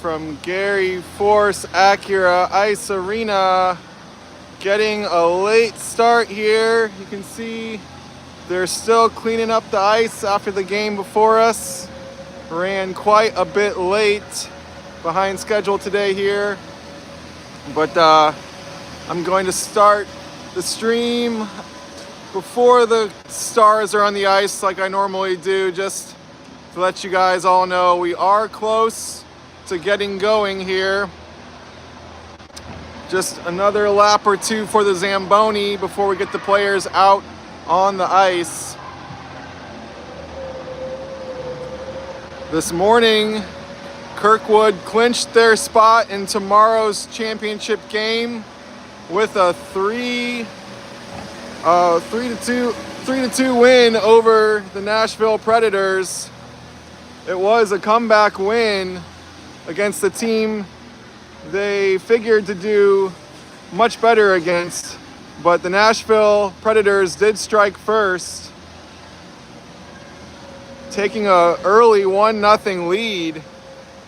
from Gary Force Acura Ice Arena. Getting a late start here. You can see they're still cleaning up the ice after the game before us. Ran quite a bit late, behind schedule today here. But I'm going to start the stream before the Stars are on the ice like I normally do, just to let you guys all know we are close to getting going here. Just another lap or two for the Zamboni before we get the players out on the ice. This morning, Kirkwood clinched their spot in tomorrow's championship game with a 3-2 win over the Nashville Predators. It was a comeback win against the team they figured to do much better against, but the Nashville Predators did strike first, taking an early 1-0 lead,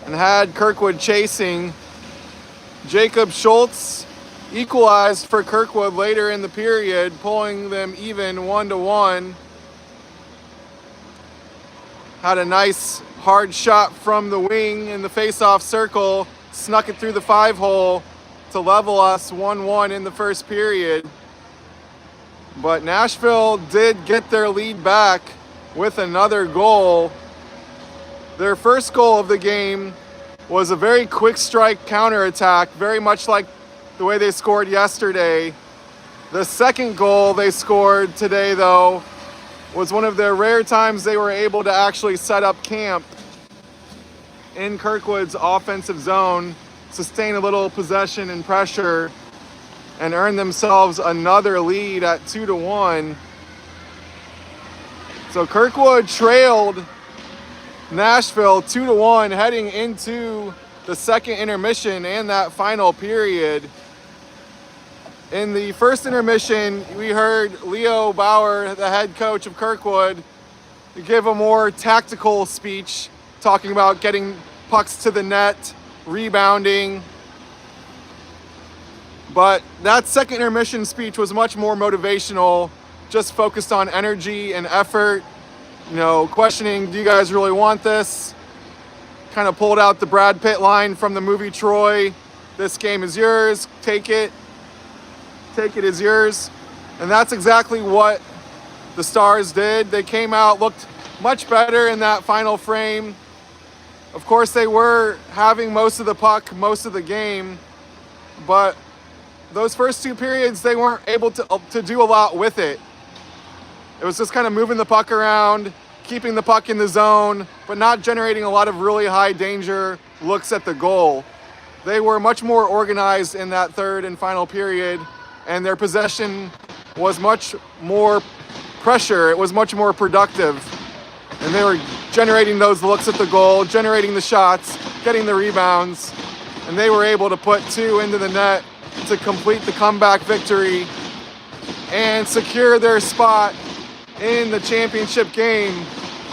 and had Kirkwood chasing. Jacob Schultz equalized for Kirkwood later in the period, pulling them even 1-1. Had a nice hard shot from the wing in the face-off circle, snuck it through the 5-hole to level us 1-1 in the first period. But Nashville did get their lead back with another goal. Their first goal of the game was a very quick strike counterattack, very much like the way they scored yesterday. The second goal they scored today, though, was one of their rare times they were able to actually set up camp in Kirkwood's offensive zone, sustain a little possession and pressure, and earn themselves another lead at 2-1. So Kirkwood trailed Nashville 2-1 heading into the second intermission and that final period. In the first intermission, we heard Leo Bauer, the head coach of Kirkwood, give a more tactical speech, talking about getting pucks to the net, rebounding. But that second intermission speech was much more motivational, just focused on energy and effort, questioning, do you guys really want this? Kind of pulled out the Brad Pitt line from the movie Troy, this game is yours, take it is yours. And that's exactly what the Stars did. They came out, looked much better in that final frame. Of course, they were having most of the puck, most of the game, but those first two periods, they weren't able to do a lot with it. It was just kind of moving the puck around, keeping the puck in the zone, but not generating a lot of really high danger looks at the goal. They were much more organized in that third and final period, and their possession was much more pressure. It was much more productive. And they were generating those looks at the goal, generating the shots, getting the rebounds, and they were able to put 2 into the net to complete the comeback victory and secure their spot in the championship game.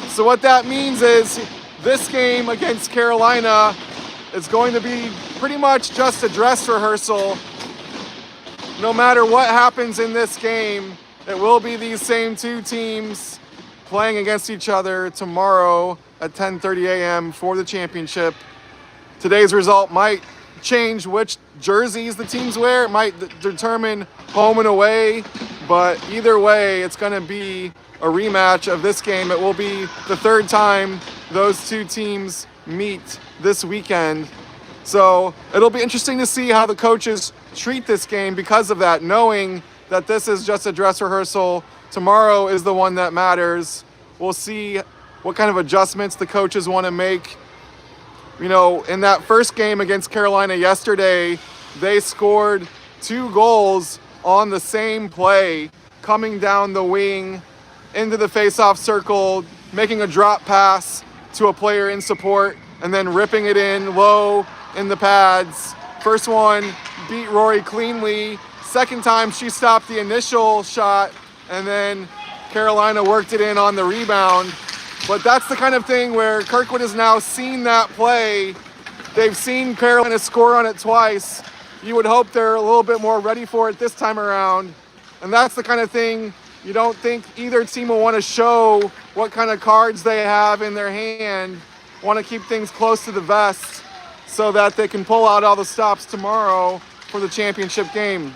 So what that means is this game against Carolina is going to be pretty much just a dress rehearsal. No matter what happens in this game, it will be these same two teams playing against each other tomorrow at 10:30 a.m. for the championship. Today's result might change which jerseys the teams wear. It might determine home and away, but either way, it's going to be a rematch of this game. It will be the third time those two teams meet this weekend. So it'll be interesting to see how the coaches treat this game because of that, knowing that this is just a dress rehearsal. Tomorrow is the one that matters. We'll see what kind of adjustments the coaches want to make. In that first game against Carolina yesterday, they scored 2 goals on the same play, coming down the wing into the face-off circle, making a drop pass to a player in support, and then ripping it in low in the pads. First one beat Rory cleanly. Second time she stopped the initial shot, and then Carolina worked it in on the rebound. But that's the kind of thing where Kirkwood has now seen that play they've seen Carolina score on it twice. You would hope they're a little bit more ready for it this time around. And that's the kind of thing you don't think either team will want to show what kind of cards they have in their hand, want to keep things close to the vest so that they can pull out all the stops tomorrow for the championship game.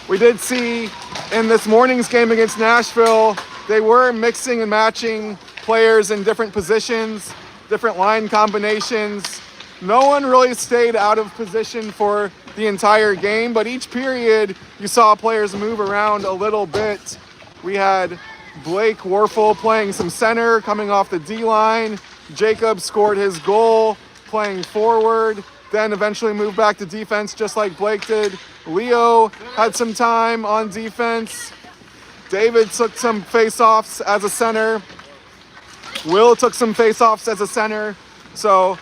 We did see in this morning's game against Nashville, they were mixing and matching players in different positions, different line combinations. No one really stayed out of position for the entire game, but each period you saw players move around a little bit. We had Blake Warfel playing some center, coming off the D-line. Jacob scored his goal playing forward, then eventually moved back to defense just like Blake did. Leo had some time on defense. David took some face-offs as a center. Will took some face-offs as a center. So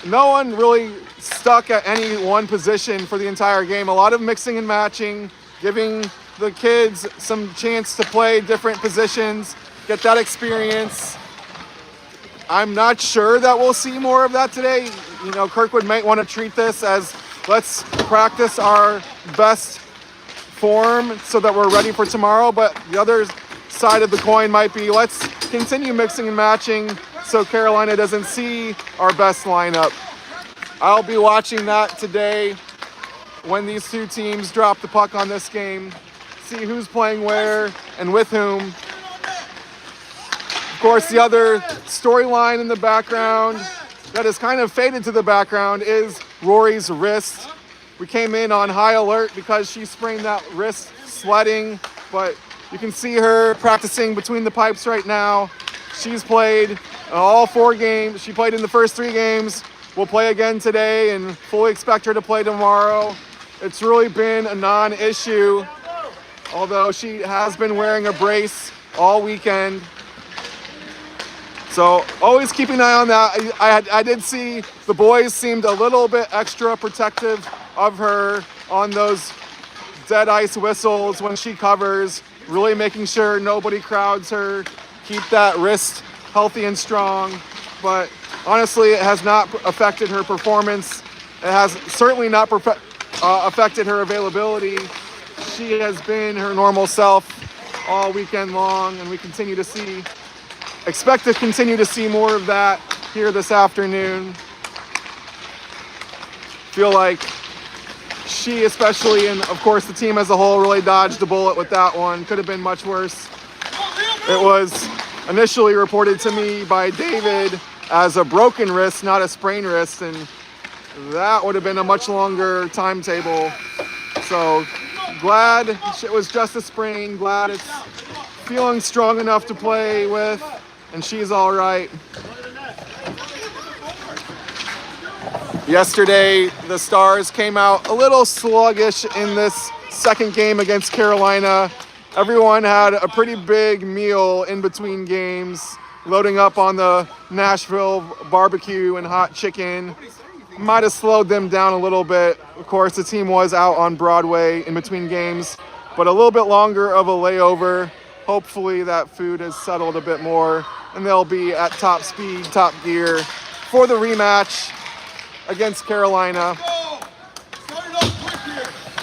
no one really stuck at any one position for the entire game. A lot of mixing and matching, giving the kids some chance to play different positions, get that experience. I'm not sure that we'll see more of that today. You know, Kirkwood might want to treat this as let's practice our best form so that we're ready for tomorrow. But the other side of the coin might be let's continue mixing and matching so Carolina doesn't see our best lineup. I'll be watching that today when these two teams drop the puck on this game, see who's playing where and with whom. Of course, the other storyline in the background that has kind of faded to the background is Rory's wrist. We came in on high alert because she sprained that wrist sledding, but you can see her practicing between the pipes right now. She's played all 4 games. She played in the first 3 games. We'll play again today and fully expect her to play tomorrow. It's really been a non-issue, although she has been wearing a brace all weekend. So always keeping an eye on that. I did see the boys seemed a little bit extra protective of her on those dead ice whistles when she covers, really making sure nobody crowds her, keep that wrist healthy and strong. But honestly, it has not affected her performance. It has certainly not affected her availability. She has been her normal self all weekend long, and we expect to continue to see more of that here this afternoon. Feel like she especially, and of course the team as a whole, really dodged a bullet with that one. Could have been much worse. It was initially reported to me by David as a broken wrist, not a sprained wrist, and that would have been a much longer timetable. So glad it was just a sprain, glad it's feeling strong enough to play with, and she's all right. Yesterday, the Stars came out a little sluggish in this second game against Carolina. Everyone had a pretty big meal in between games, loading up on the Nashville barbecue and hot chicken. Might have slowed them down a little bit. Of course, the team was out on Broadway in between games, but a little bit longer of a layover. Hopefully that food has settled a bit more, and they'll be at top speed, top gear for the rematch against Carolina.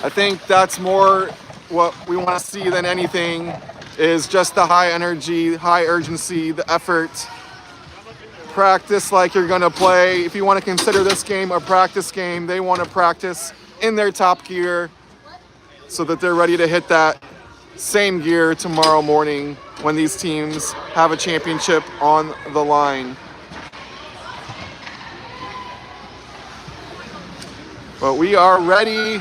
I think that's more what we want to see than anything, is just the high energy, high urgency, the effort. Practice like you're going to play. If you want to consider this game a practice game, they want to practice in their top gear so that they're ready to hit that same gear tomorrow morning when these teams have a championship on the line. But we are ready.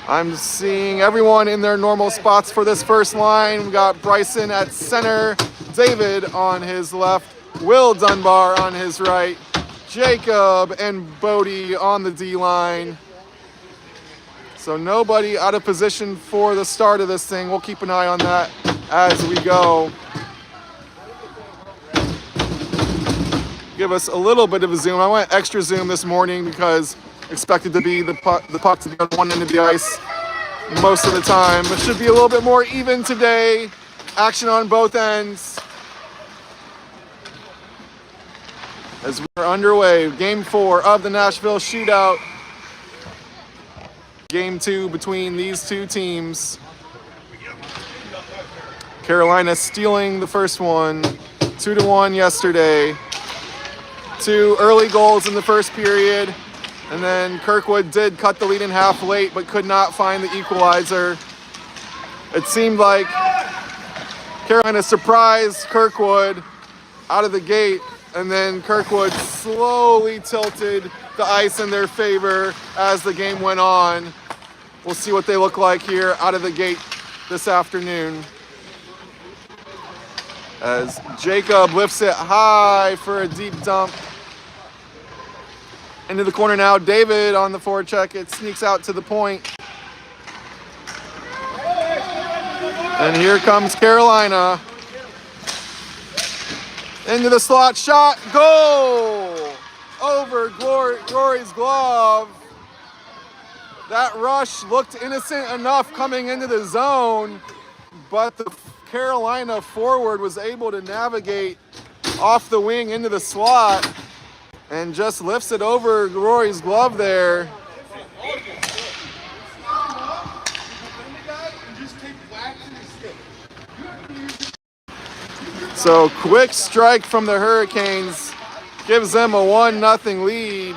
I'm seeing everyone in their normal spots for this first line. We got Bryson at center, David on his left, Will Dunbar on his right, Jacob and Bodie on the D-line. So nobody out of position for the start of this thing. We'll keep an eye on that as we go. Give us a little bit of a zoom. I went extra zoom this morning because expected to be the puck to be on one end of the ice most of the time. It should be a little bit more even today. Action on both ends. as we're underway. Game 4 of the Nashville Shootout. Game 2 between these two teams. Carolina stealing the first one, 2-1 yesterday. 2 early goals in the first period, and then Kirkwood did cut the lead in half late, but could not find the equalizer. It seemed like Carolina surprised Kirkwood out of the gate, and then Kirkwood slowly tilted the ice in their favor as the game went on. We'll see what they look like here out of the gate this afternoon. As Jacob lifts it high for a deep dump. Into the corner now, David on the forecheck. It sneaks out to the point. And here comes Carolina. Into the slot, shot, goal! Over Glory's glove. That rush looked innocent enough coming into the zone, but the Carolina forward was able to navigate off the wing into the slot and just lifts it over Rory's glove there. So quick strike from the Hurricanes gives them a 1-0 lead.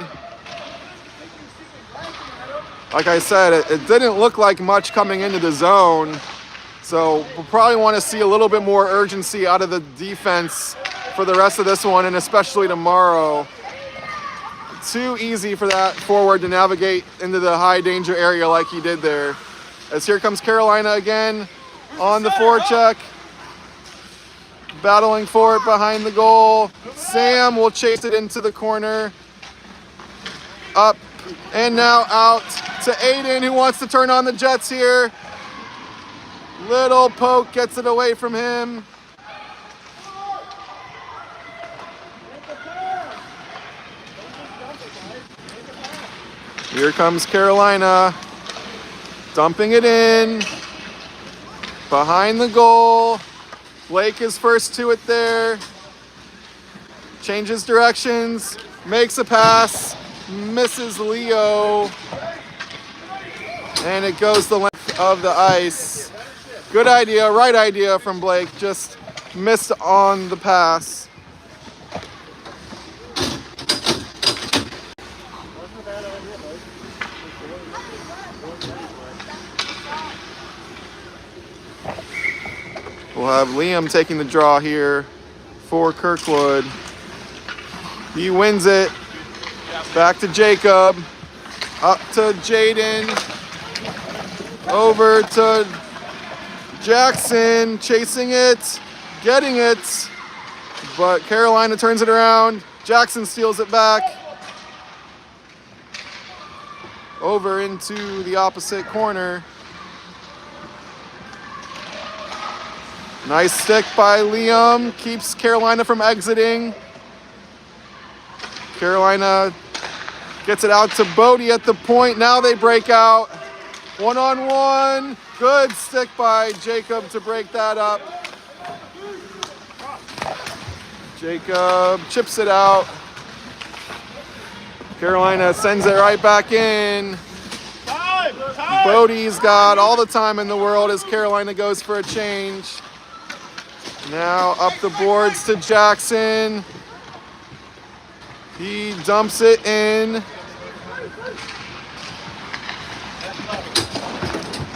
Like I said, it didn't look like much coming into the zone. So we'll probably want to see a little bit more urgency out of the defense for the rest of this one, and especially tomorrow. Too easy for that forward to navigate into the high danger area like he did there. As here comes Carolina again on the forecheck. Battling for it behind the goal. Sam will chase it into the corner. Up and now out to Aiden, who wants to turn on the Jets here. Little poke gets it away from him. Here comes Carolina, dumping it in, behind the goal. Blake is first to it there. Changes directions, makes a pass, misses Leo, and it goes the length of the ice. Good idea, right idea from Blake, just missed on the pass. We'll have Liam taking the draw here for Kirkwood. He wins it. Back to Jacob. Up to Jaden. Over to Jackson. Chasing it. Getting it. But Carolina turns it around. Jackson steals it back. Over into the opposite corner. Nice stick by Liam, keeps Carolina from exiting. Carolina gets it out to Bodie at the point. Now they break out. 1-on-1. Good stick by Jacob to break that up. Jacob chips it out. Carolina sends it right back in. Bodie's got all the time in the world as Carolina goes for a change. Now up the boards to Jackson. He dumps it in.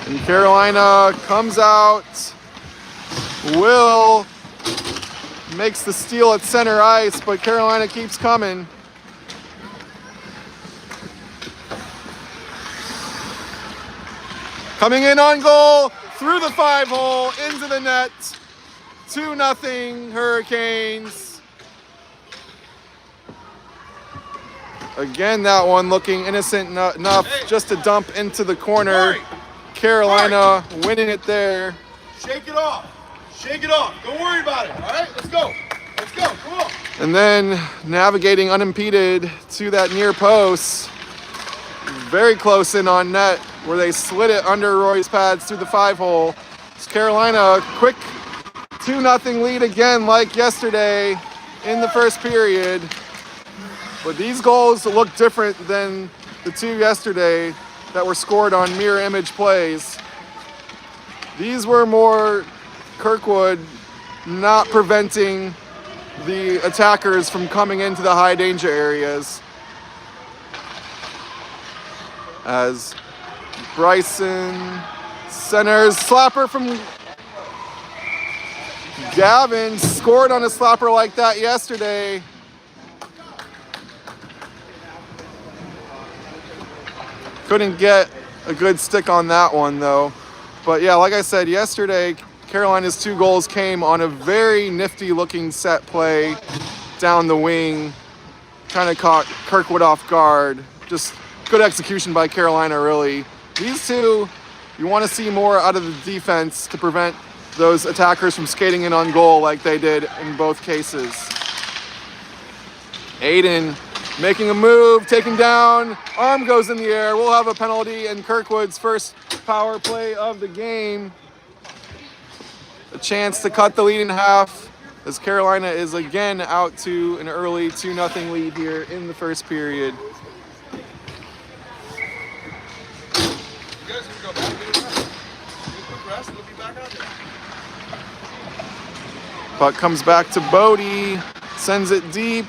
And Carolina comes out. Will makes the steal at center ice, but Carolina keeps coming. Coming in on goal, through the 5-hole, into the net. 2-0 Hurricanes. Again, that one looking innocent enough just to dump into the corner. Carolina winning it there. Shake it off. Shake it off. Don't worry about it. All right, let's go. Let's go. Come on. And then navigating unimpeded to that near post. Very close in on net where they slid it under Roy's pads through the 5-hole. It's Carolina, quick 2-0 lead again like yesterday in the first period. But these goals look different than the two yesterday that were scored on mirror image plays. These were more Kirkwood not preventing the attackers from coming into the high danger areas. As Bryson centers, slapper from Gavin, scored on a slapper like that yesterday. Couldn't get a good stick on that one though. But yeah, like I said, yesterday, Carolina's 2 goals came on a very nifty looking set play down the wing. Kind of caught Kirkwood off guard. Just good execution by Carolina, really. These two, you want to see more out of the defense to prevent those attackers from skating in on goal like they did in both cases. Aiden making a move, taking down, arm goes in the air. We'll have a penalty and Kirkwood's first power play of the game. A chance to cut the lead in half as Carolina is again out to an early 2-0 lead here in the first period. Puck comes back to Bodie, sends it deep.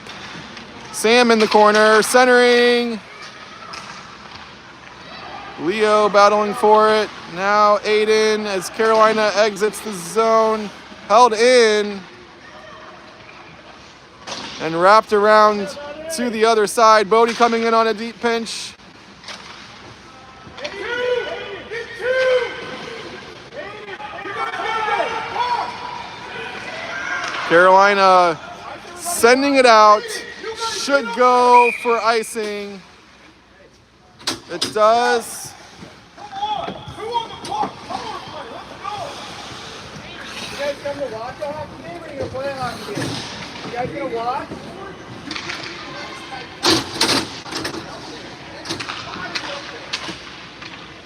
Sam in the corner, centering. Leo battling for it. Now Aiden as Carolina exits the zone. Held in. And wrapped around to the other side. Bodie coming in on a deep pinch. Carolina sending it out. Should go for icing. It does. You guys come to watch a hockey game or are you gonna play a hockey game? You guys gonna watch?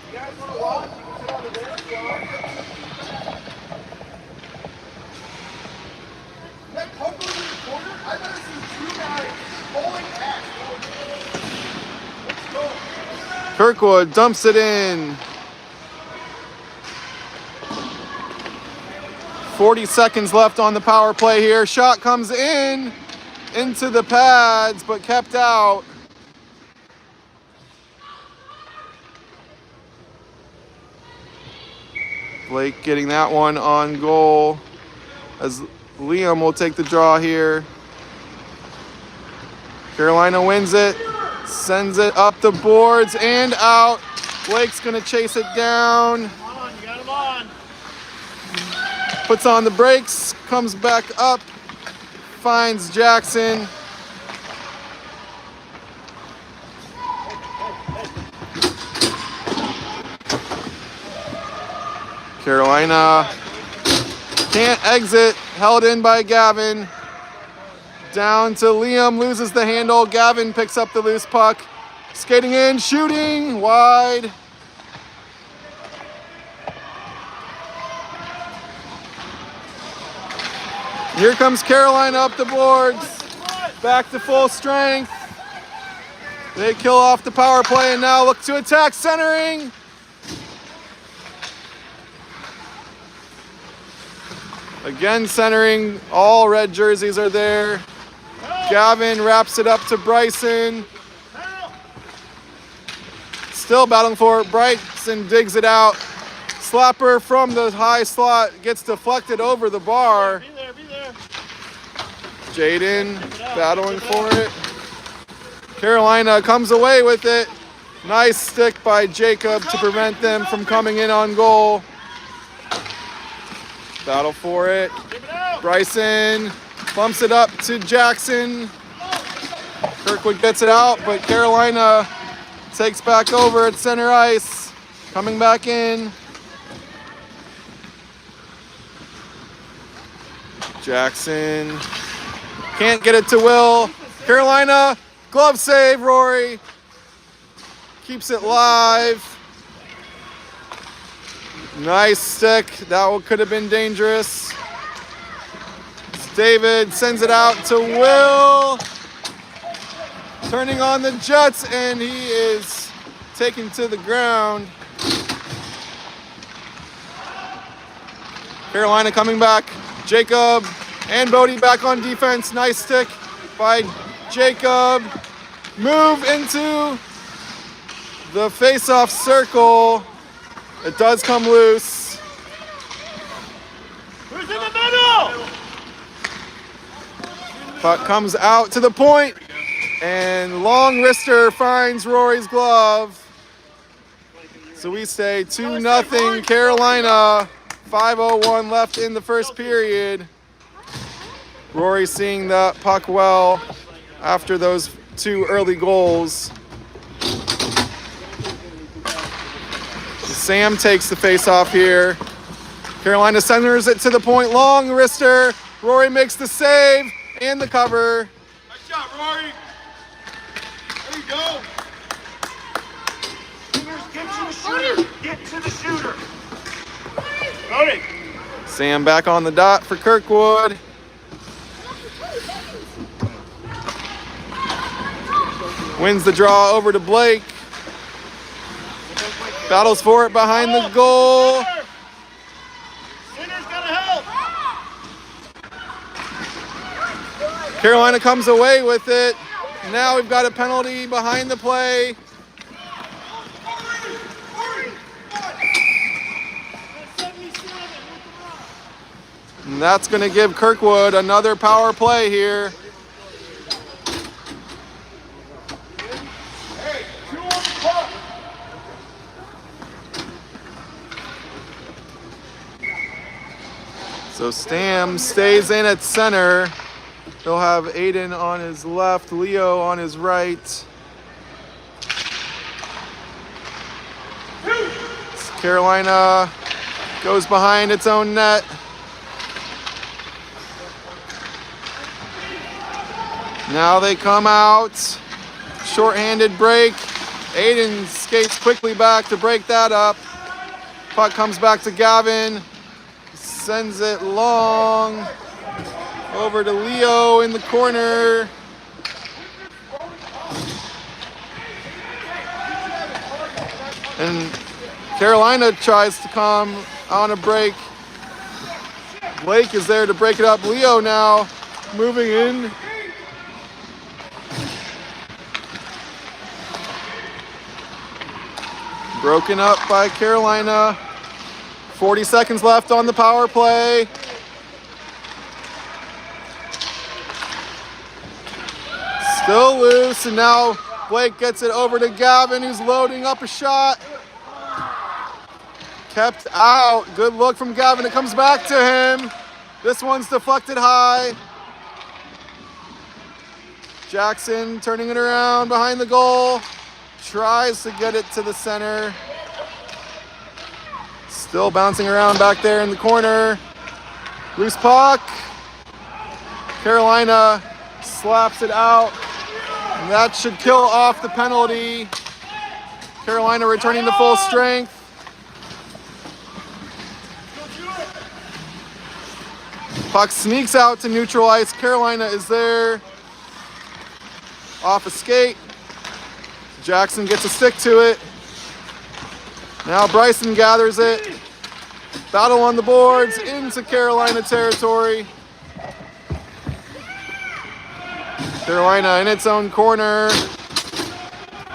You guys wanna watch? You can sit on the bench and watch. That puck goes in the corner? I've never seen 2 guys pulling ass. Let's go. Kirkwood dumps it in. 40 seconds left on the power play here. Shot comes in into the pads, but kept out. Blake getting that one on goal as Liam will take the draw here. Carolina wins it, sends it up the boards and out. Blake's gonna chase it down. Come on, you got him on. Puts on the brakes, comes back up, finds Jackson. Carolina can't exit, held in by Gavin. Down to Liam, loses the handle. Gavin picks up the loose puck. Skating in, shooting, wide. Here comes Carolina up the boards. Back to full strength. They kill off the power play and now look to attack, centering. Again centering, all red jerseys are there. Gavin wraps it up to Bryson. Still battling for it. Bryson digs it out. Slapper from the high slot gets deflected over the bar. Be there, be there. Jaden battling for it. Carolina comes away with it. Nice stick by Jacob to prevent them from coming in on goal. Battle for it. Bryson bumps it up to Jackson. Kirkwood gets it out, but Carolina takes back over at center ice. Coming back in. Jackson can't get it to Will. Carolina, glove save, Rory. Keeps it live. Nice stick. That one could have been dangerous. David sends it out to Will. turning on the jets, and he is taken to the ground. Carolina coming back. Jacob and Bodie back on defense. Nice stick by Jacob. Move into the face-off circle. It does come loose. Who's in the middle? Puck comes out to the point, and long wrister finds Rory's glove. So we say 2-0 Carolina. 5:01 left in the first period. Rory seeing that puck well after those 2 early goals. Sam takes the face-off here. Carolina centers it to the point. Long wrister. Rory makes the save and the cover. Nice shot, Rory. There you go. Get to the shooter. Get to the shooter. Bodie. Sam back on the dot for Kirkwood. Wins the draw over to Blake. Battles for it behind the goal. Center's gotta help. Carolina comes away with it. Now we've got a penalty behind the play. And that's going to give Kirkwood another power play here. Hey, 2 on the puck. So Stam stays in at center. He'll have Aiden on his left, Leo on his right. Carolina goes behind its own net. Now they come out. Short-handed break. Aiden skates quickly back to break that up. Puck comes back to Gavin. Sends it long. Over to Leo in the corner. And Carolina tries to come on a break. Blake is there to break it up. Leo now moving in. Broken up by Carolina. 40 seconds left on the power play. Still loose, and now Blake gets it over to Gavin, who's loading up a shot. Kept out. Good look from Gavin. It comes back to him. This one's deflected high. Jackson turning it around behind the goal. Tries to get it to the center. Still bouncing around back there in the corner. Loose puck. Carolina slaps it out. And that should kill off the penalty. Carolina returning to full strength. Puck sneaks out to neutral ice. Carolina is there. Off a skate. Jackson gets a stick to it. Now Bryson gathers it. Battle on the boards into Carolina territory. Carolina in its own corner.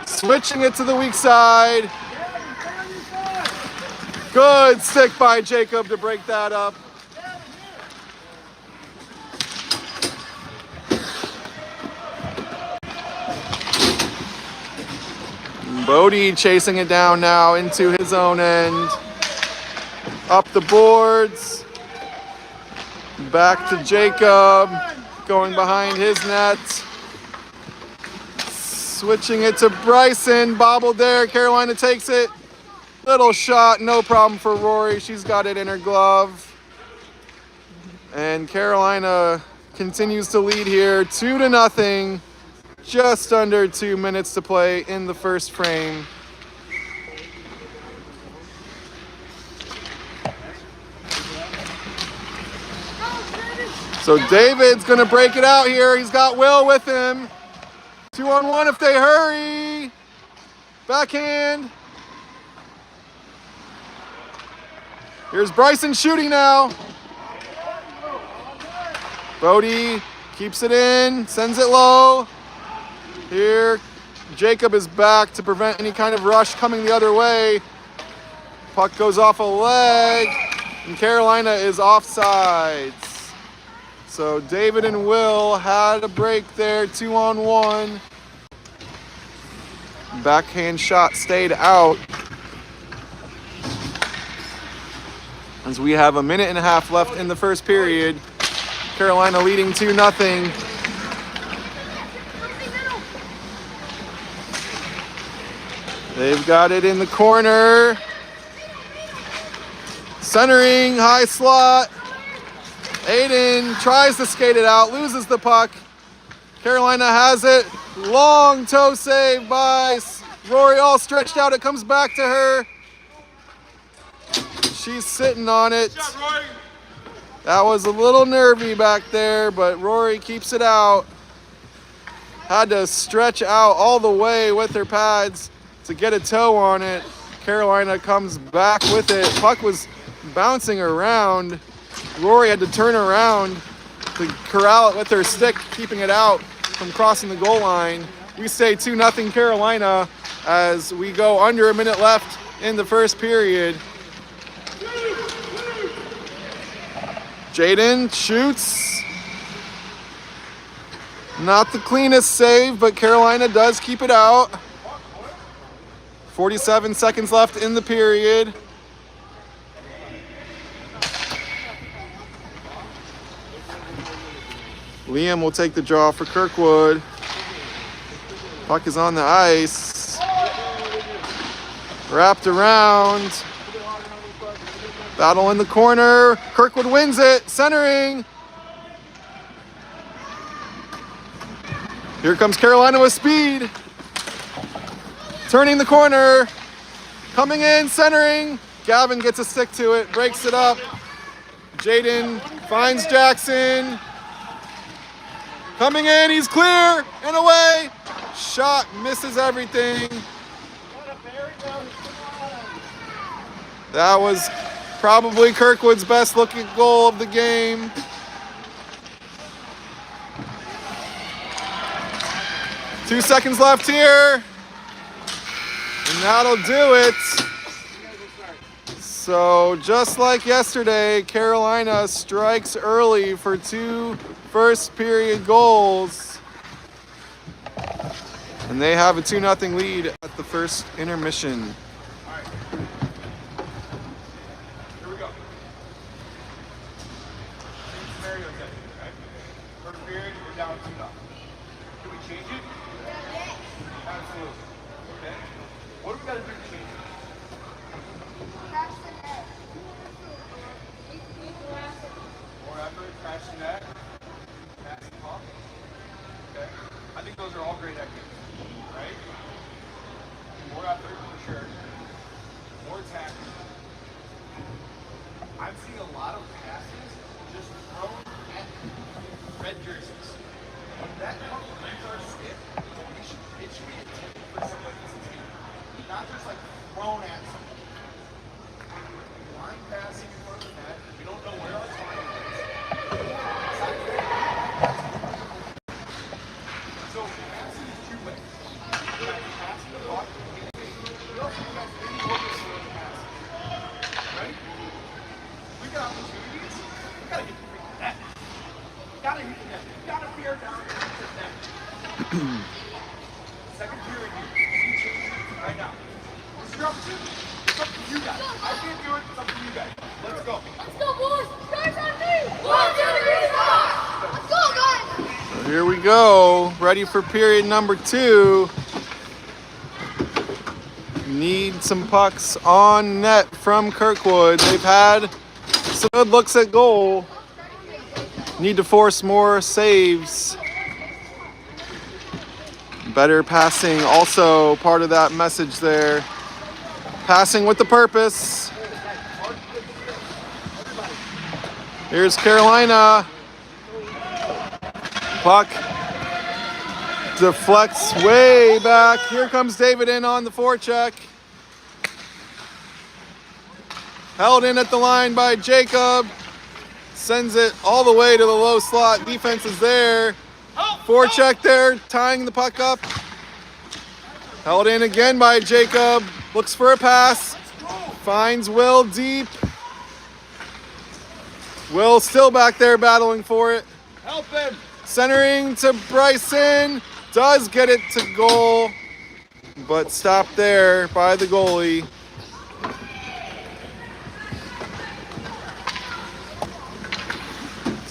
Switching it to the weak side. Good stick by Jacob to break that up. Bodie chasing it down now into his own end. Up the boards. Back to Jacob. Going behind his net. Switching it to Bryson. Bobbled there. Carolina takes it. Little shot. No problem for Rory. She's got it in her glove. And Carolina continues to lead here 2-0. Just under 2 minutes to play in the first frame. So David's gonna break it out here. He's got Will with him. 2-on-1 if they hurry. Backhand. Here's Bryson shooting now. Bodie keeps it in, sends it low. Here, Jacob is back to prevent any kind of rush coming the other way. Puck goes off a leg, and Carolina is offsides. So David and Will had a break there, 2-on-1. Backhand shot stayed out. As we have a minute and a half left in the first period. Carolina leading 2-0. They've got it in the corner. Centering, high slot. Aiden tries to skate it out, loses the puck. Carolina has it. Long toe save by Rory, all stretched out. It comes back to her. She's sitting on it. That was a little nervy back there, but Rory keeps it out. Had to stretch out all the way with her pads to get a toe on it. Carolina comes back with it. Puck was bouncing around. Rory had to turn around to corral it with her stick, keeping it out from crossing the goal line. We stay 2-0 Carolina as we go under a minute left in the first period. Jaden shoots. Not the cleanest save, but Carolina does keep it out. 47 seconds left in the period. Liam will take the draw for Kirkwood. Puck is on the ice. Wrapped around. Battle in the corner. Kirkwood wins it. Centering. Here comes Carolina with speed. Turning the corner. Coming in, centering. Gavin gets a stick to it, breaks it up. Jaden finds Jackson. Coming in, he's clear and away. Shot misses everything. That was probably Kirkwood's best looking goal of the game. Two seconds left here. And that'll do it. So just like yesterday, Carolina strikes early for 2 first period goals. And they have a 2-0 lead at the first intermission. Here we go, ready for period number 2. Need some pucks on net from Kirkwood. They've had some good looks at goal. Need to force more saves. Better passing, also part of that message there. Passing with the purpose. Here's Carolina. Puck deflects way back. Here comes David in on the forecheck. Held in at the line by Jacob. Sends it all the way to the low slot. Defense is there. Forecheck there, tying the puck up. Held in again by Jacob. Looks for a pass. Finds Will deep. Will still back there battling for it. Help him. Centering to Bryson. Does get it to goal, but stopped there by the goalie.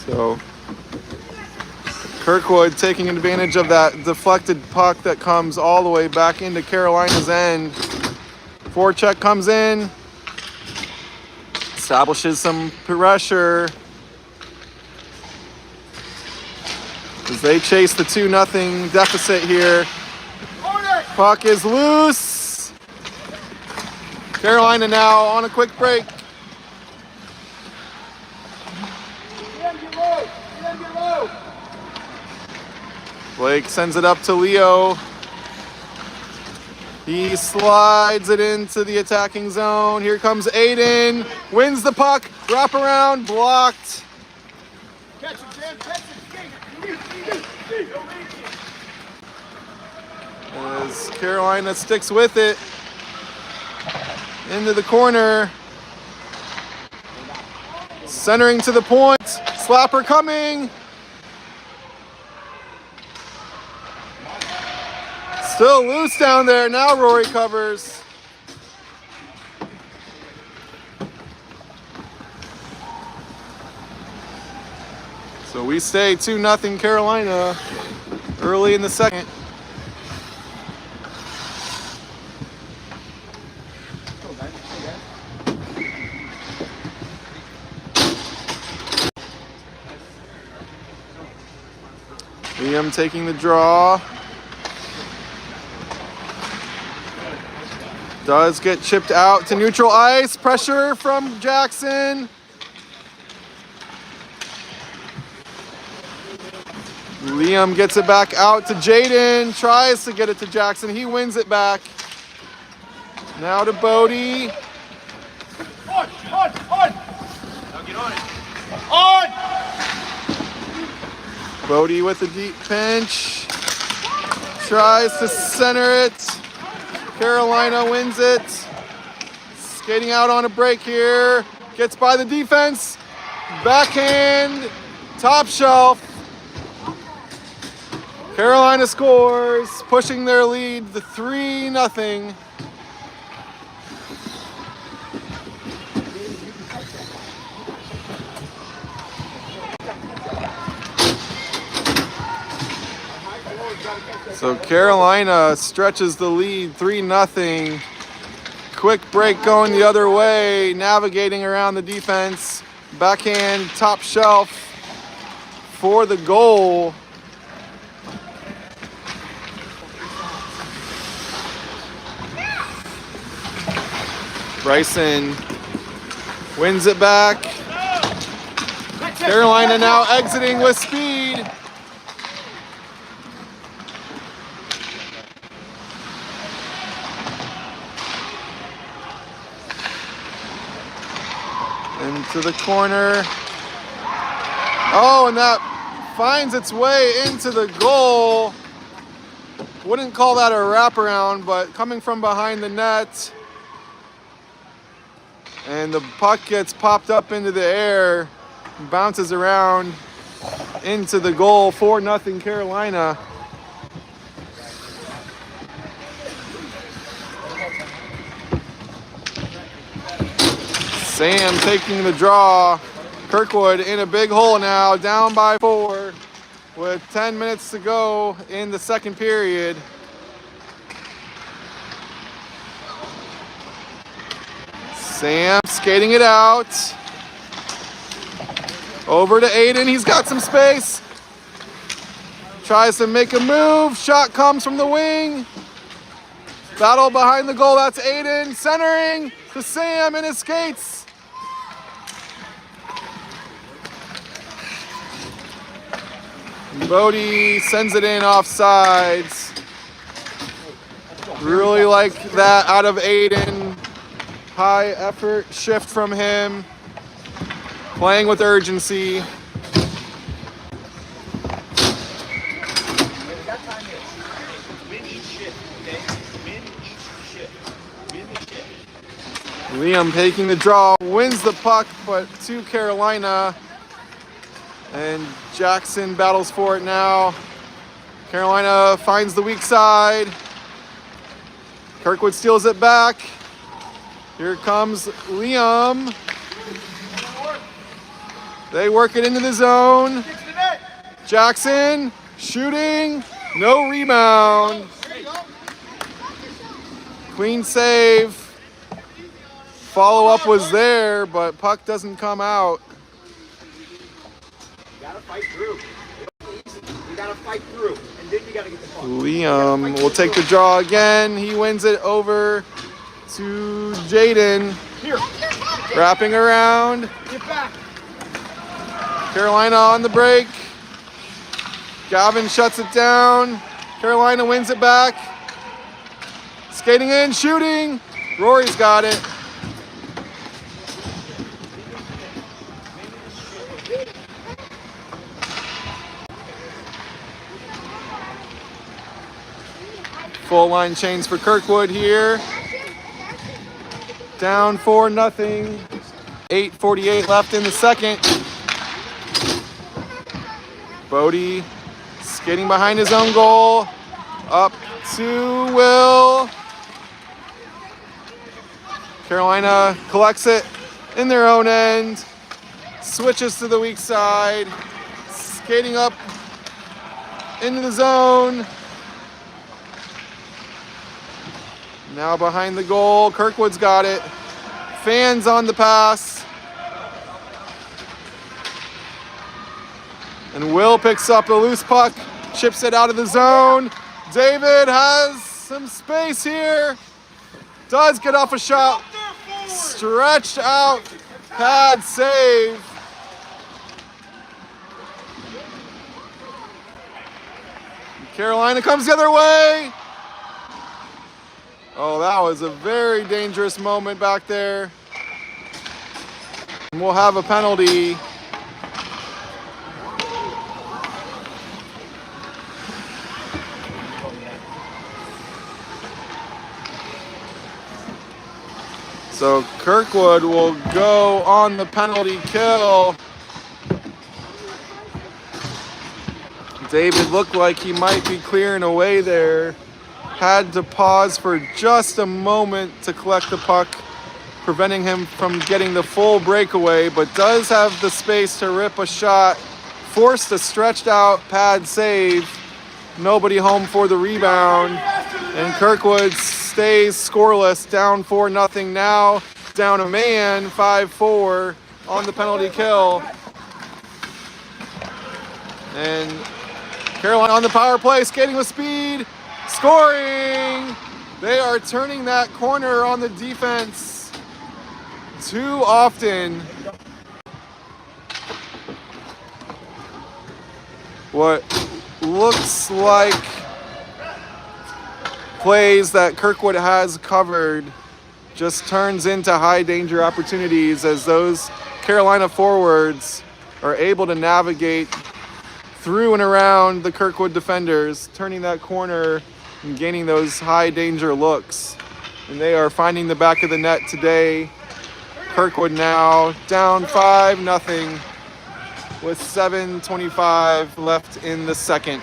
So Kirkwood taking advantage of that deflected puck that comes all the way back into Carolina's end. Forecheck comes in, establishes some pressure as they chase the 2-0 deficit here. Puck is loose. Carolina now on a quick break. Blake sends it up to Leo. He slides it into the attacking zone. Here comes Aiden. Wins the puck. Wrap around. Blocked. Catch it, Jan. Catch it. As Carolina sticks with it. Into the corner. Centering to the point. Slapper coming. Still loose down there. Now Rory covers. So we stay 2-0 Carolina early in the second. Liam taking the draw. Does get chipped out to neutral ice. Pressure from Jackson. Liam gets it back out to Jaden. Tries to get it to Jackson. He wins it back. Now to Bodie. On! Now get on it. On! Bodie with a deep pinch. Tries to center it. Carolina wins it. Skating out on a break here. Gets by the defense. Backhand. Top shelf. Carolina scores, pushing their lead to 3-0. So Carolina stretches the lead 3-0. Quick break going the other way, navigating around the defense. Backhand, top shelf for the goal. Bryson wins it back. Carolina now exiting with speed. Into the corner. Oh, and that finds its way into the goal. Wouldn't call that a wraparound, but coming from behind the net. And the puck gets popped up into the air, bounces around into the goal. 4-0 Carolina. Sam taking the draw. Kirkwood in a big hole now, down by 4 with 10 minutes to go in the second period. Sam skating it out. Over to Aiden. He's got some space. Tries to make a move. Shot comes from the wing. Battle behind the goal. That's Aiden. Centering to Sam in his skates. Bodie sends it in off sides. Really like that out of Aiden. High effort shift from him. Playing with urgency. Liam taking the draw, wins the puck, but to Carolina. And Jackson battles for it now. Carolina finds the weak side. Kirkwood steals it back. Here comes Liam. They work it into the zone. Jackson shooting, no rebound. Clean save. Follow-up was there, but puck doesn't come out. You gotta fight through. You gotta fight through, and then you gotta get the puck. Liam will take the draw again. He wins it over to Jaden. Here. Wrapping around. Get back. Carolina on the break. Gavin shuts it down. Carolina wins it back. Skating in, shooting. Rory's got it. Full line change for Kirkwood here. Down 4-0. 8:48 left in the second. Bodie skating behind his own goal. Up to Will. Carolina collects it in their own end. Switches to the weak side. Skating up into the zone. Now behind the goal, Kirkwood's got it. Fans on the pass. And Will picks up a loose puck, chips it out of the zone. David has some space here. Does get off a shot. Stretched out, pad save. Carolina comes the other way. Oh, that was a very dangerous moment back there. And we'll have a penalty. So Kirkwood will go on the penalty kill. David looked like he might be clearing away there. Had to pause for just a moment to collect the puck, preventing him from getting the full breakaway, but does have the space to rip a shot. Forced a stretched out pad save. Nobody home for the rebound. And Kirkwood stays scoreless, down 4-0 now. Down a man, 5-4 on the penalty kill. And Carolina on the power play, skating with speed. Scoring! They are turning that corner on the defense too often. What looks like plays that Kirkwood has covered just turns into high danger opportunities as those Carolina forwards are able to navigate through and around the Kirkwood defenders, turning that corner and gaining those high danger looks. And they are finding the back of the net today. Kirkwood now down 5-0 with 7:25 left in the second.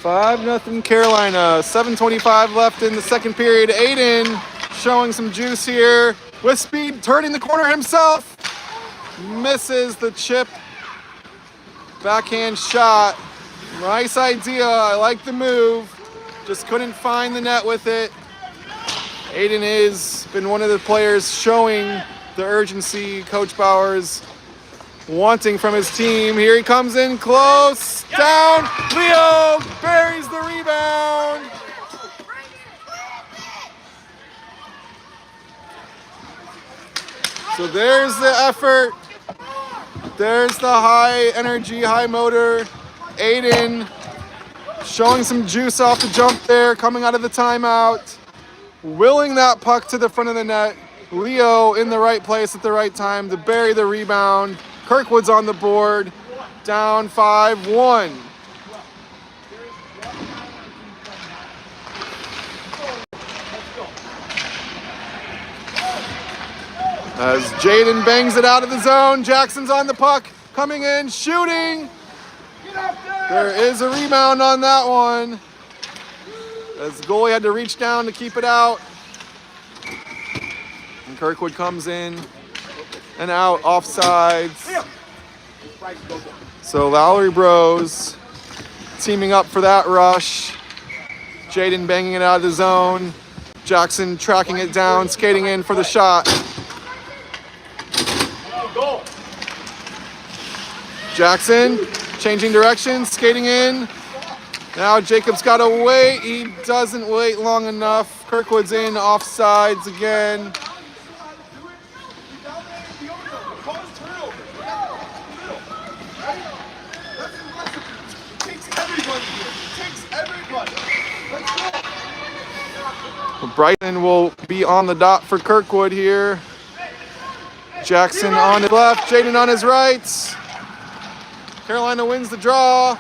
5-0 Carolina. 7:25 left in the second period. Aiden showing some juice here with speed, turning the corner himself. Misses the chip. Backhand shot. Nice idea. I like the move. Just couldn't find the net with it. Aiden has been one of the players showing the urgency Coach Bauer's wanting from his team. Here he comes in close. Down. Leo buries the rebound. So there's the effort. There's the high energy, high motor. Aiden showing some juice off the jump there, coming out of the timeout. Willing that puck to the front of the net. Leo in the right place at the right time to bury the rebound. Kirkwood's on the board. Down 5-1. As Jaden bangs it out of the zone, Jackson's on the puck, coming in, shooting. There is a rebound on that one. As the goalie had to reach down to keep it out. And Kirkwood comes in and out, offsides. So Lowry Bros teaming up for that rush. Jaden banging it out of the zone. Jackson tracking it down, skating in for the shot. Jackson changing direction, skating in. Now Jacob's got to wait. He doesn't wait long enough. Kirkwood's in, offsides again. Brighton will be on the dot for Kirkwood here. Jackson on his left, Jaden on his right. Carolina wins the draw.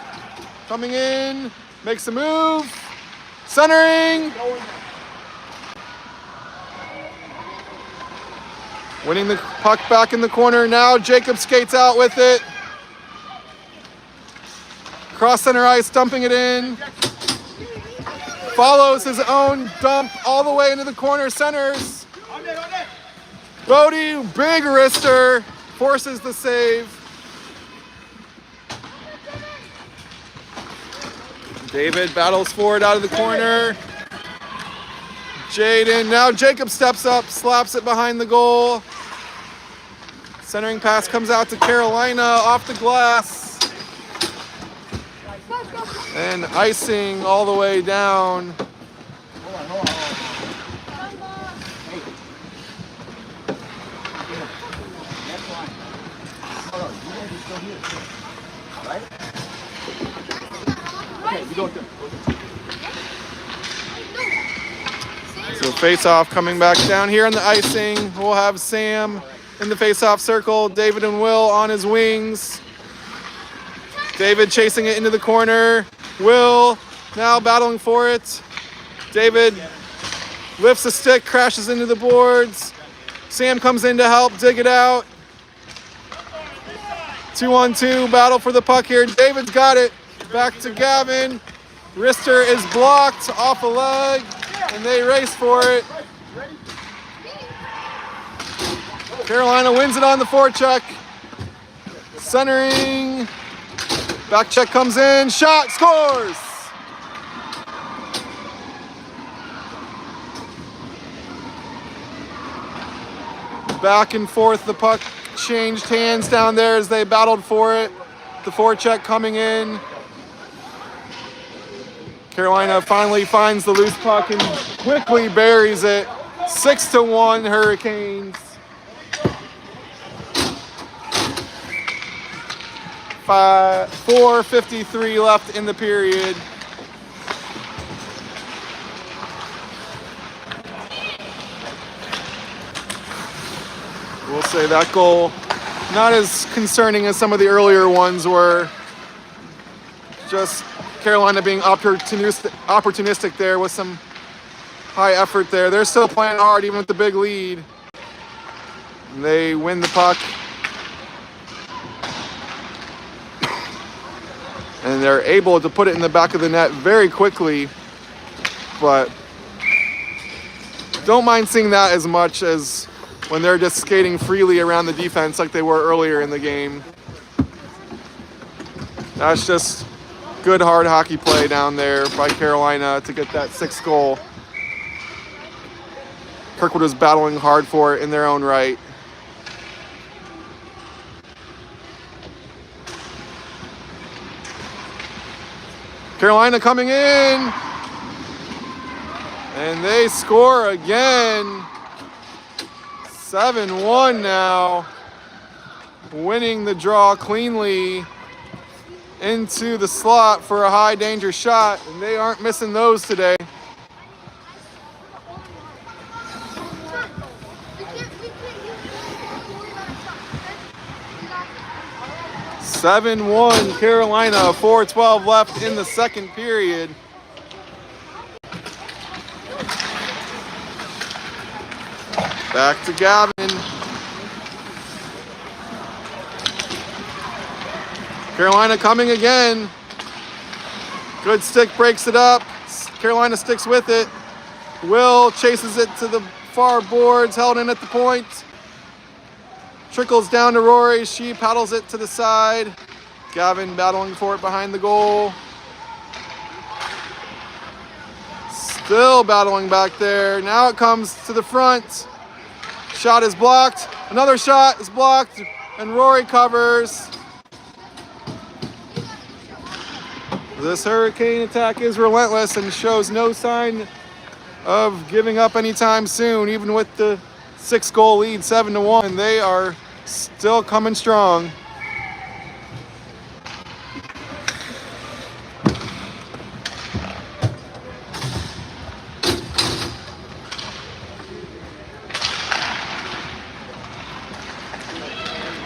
Coming in, makes a move. Centering. Winning the puck back in the corner. Now Jacob skates out with it. Cross center ice, dumping it in. Follows his own dump all the way into the corner, centers. Bodie, big wrister, forces the save. David battles forward out of the corner. Jaden, now Jacob steps up, slaps it behind the goal. Centering pass comes out to Carolina off the glass. And icing all the way down. So face-off coming back down here on the icing. We'll have Sam in the face-off circle. David and Will on his wings. David chasing it into the corner. Will now battling for it. David lifts a stick, crashes into the boards. Sam comes in to help dig it out. 2-on-2 battle for the puck here. David's got it. Back to Gavin. Wrister is blocked off a leg, and they race for it. Carolina wins it on the forecheck. Centering. Back check comes in. Shot, scores! Back and forth, the puck changed hands down there as they battled for it. The forecheck coming in. Carolina finally finds the loose puck and quickly buries it. 6-1 Hurricanes. 4:53 left in the period. We'll say that goal not as concerning as some of the earlier ones were. Just Carolina being opportunistic there with some high effort there. They're still playing hard even with the big lead. And they win the puck. And they're able to put it in the back of the net very quickly. But don't mind seeing that as much as when they're just skating freely around the defense like they were earlier in the game. That's just good hard hockey play down there by Carolina to get that 6th goal. Kirkwood was battling hard for it in their own right. Carolina coming in, and they score again. 7-1 now, winning the draw cleanly into the slot for a high danger shot, and they aren't missing those today. 7-1 Carolina, 4:12 left in the second period. Back to Gavin. Carolina coming again. Good stick, breaks it up. Carolina sticks with it. Will chases it to the far boards, held in at the point. Trickles down to Rory. She paddles it to the side. Gavin battling for it behind the goal. Still battling back there. Now it comes to the front. Shot is blocked. Another shot is blocked, and Rory covers. This Hurricane attack is relentless and shows no sign of giving up anytime soon. Even with the 6-goal lead, 7-1, they are still coming strong.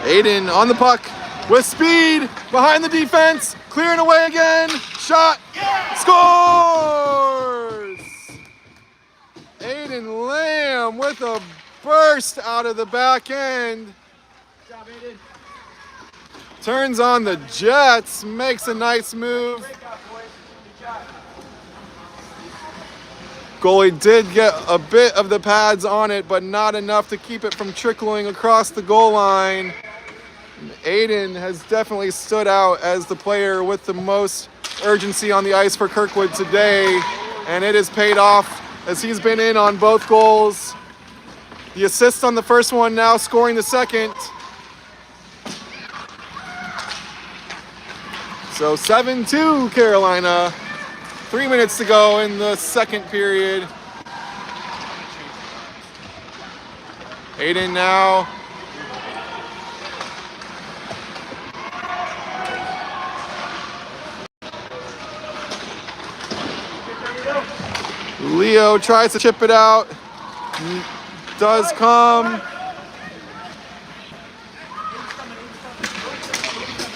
Aiden on the puck with speed behind the defense, clearing away again. Shot, scores! Aiden Lamb with a burst out of the back end. Turns on the Jets, makes a nice move. Goalie did get a bit of the pads on it, but not enough to keep it from trickling across the goal line. Aiden has definitely stood out as the player with the most urgency on the ice for Kirkwood today, and it has paid off as he's been in on both goals. The assist on the first one, now scoring the second. So 7-2 Carolina. 3 minutes to go in the second period. Aiden now. Leo tries to chip it out. Does come.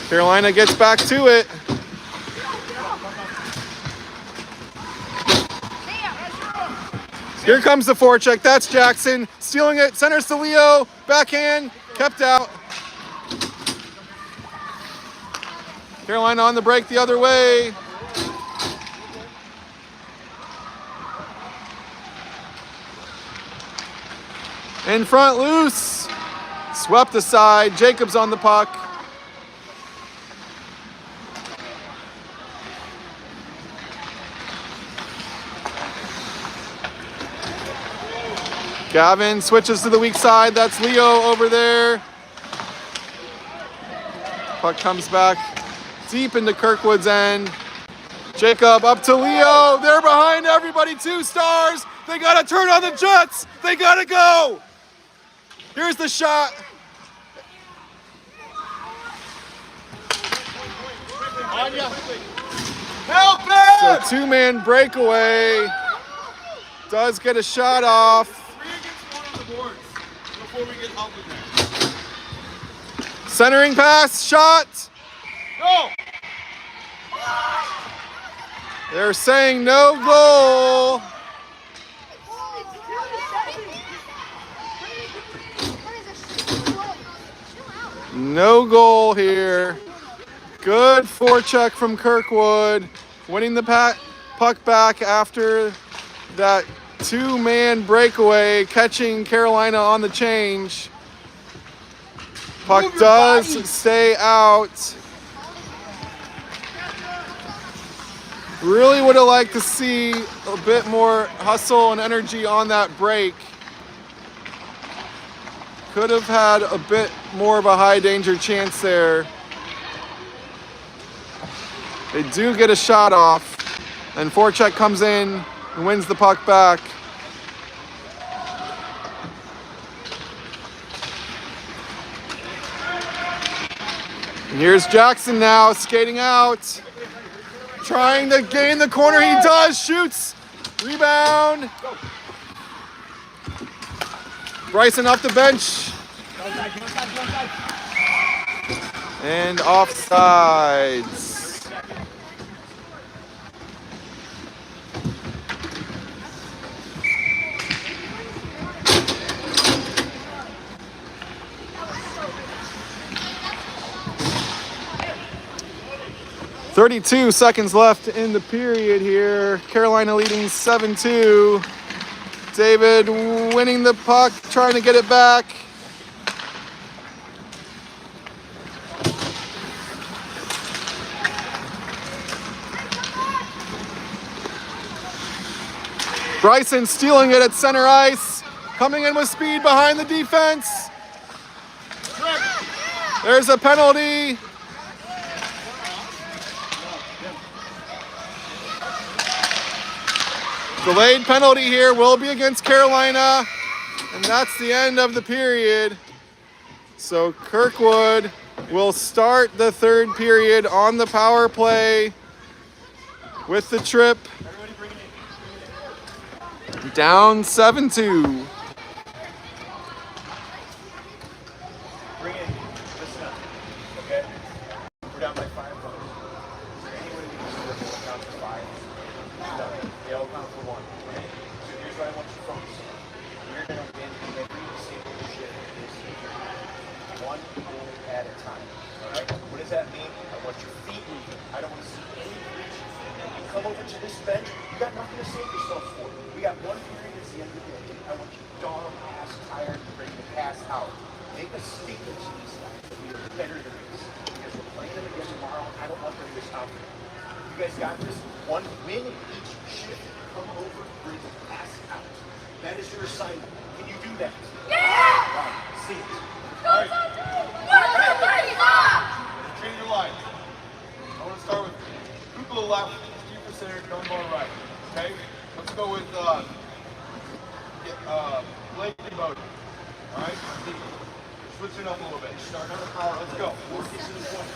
Carolina gets back to it. Here comes the forecheck. That's Jackson stealing it. Centers to Leo. Backhand. Kept out. Carolina on the break the other way. In front, loose. Swept aside. Jacobs on the puck. Gavin switches to the weak side. That's Leo over there. Puck comes back deep into Kirkwood's end. Jacob up to Leo. They're behind everybody. 2 Stars. They got to turn on the Jets. They got to go. Here's the shot. Help it! So 2-man breakaway. Does get a shot off. 3 against 1 on the boards before we get help in there. Centering pass. Shot. Go! They're saying no goal. No goal here. Good forecheck from Kirkwood, winning the puck back after that two-man breakaway, catching Carolina on the change. Puck does stay out. Really would have liked to see a bit more hustle and energy on that break. Could have had a bit more of a high danger chance there. They do get a shot off, and forecheck comes in and wins the puck back. And here's Jackson now skating out, trying to gain the corner. He does, shoots, rebound. Bryson off the bench. And offsides. .32 seconds left in the period here. Carolina leading 7-2. David winning the puck, trying to get it back. Bryson stealing it at center ice, coming in with speed behind the defense. There's a penalty. Delayed penalty here will be against Carolina, and that's the end of the period. So Kirkwood will start the third period on the power play with the trip. Down 7-2. Bring it. Listen up. Okay? We're down by 5 points. Is there any way we can score down to 5? No. They all count for 1. Okay? So here's what I want you to focus on. We're going to win every single shift this season. 1 goal at a time. Alright? What does that mean? I want your feet moving. I don't want to see any reach. And you come over to this bench, you got nothing to save yourself for. We got 1 period at the end of the day. I want you dog ass tired, ready to pass out. Make a statement to these guys that we are better than this. Because we're playing them again tomorrow. I don't want them to stop them. You guys got this? 1 win each shift. Come over, ready to pass out. That is your assignment. Can you do that? Yeah! Right. See it. All right. Change your line. I want to start with Kuko left, Steve for center, Dunbar right. Okay? Let's go with Blake and Bodie. All right? Switching up a little bit. Starting on the power. Let's go. 4 pieces of points.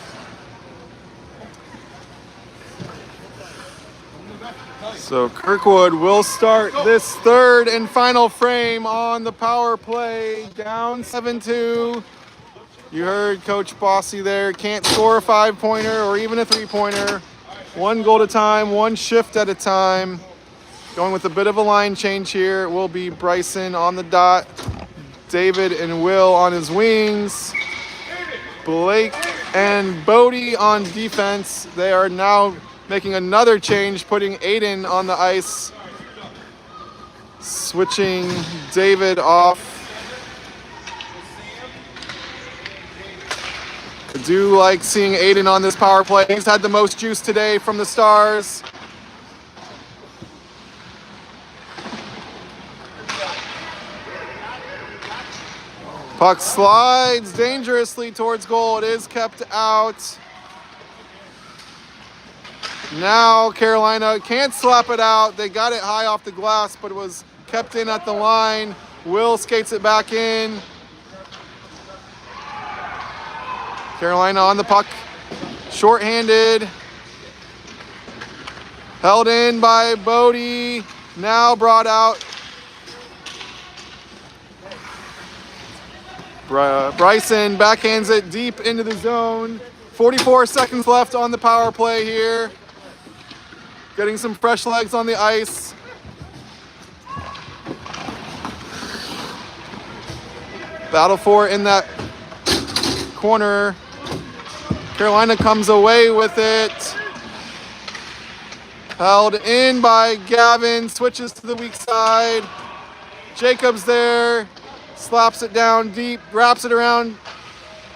So Kirkwood will start this third and final frame on the power play. Down 7-2. You heard Coach Bossy there. Can't score a 5-pointer or even a 3-pointer. 1 goal at a time, 1 shift at a time. Going with a bit of a line change here. It will be Bryson on the dot. David and Will on his wings. Blake and Bodie on defense. They are now making another change, putting Aiden on the ice. Switching David off. I do like seeing Aiden on this power play. He's had the most juice today from the Stars. Puck slides dangerously towards goal. It is kept out. Now Carolina can't slap it out. They got it high off the glass, but it was kept in at the line. Will skates it back in. Carolina on the puck. Shorthanded. Held in by Bodie. Now brought out. Bryson backhands it deep into the zone. 44 seconds left on the power play here. Getting some fresh legs on the ice. Battle for it in that corner. Carolina comes away with it. Held in by Gavin, switches to the weak side. Jacob's there, slaps it down deep, wraps it around.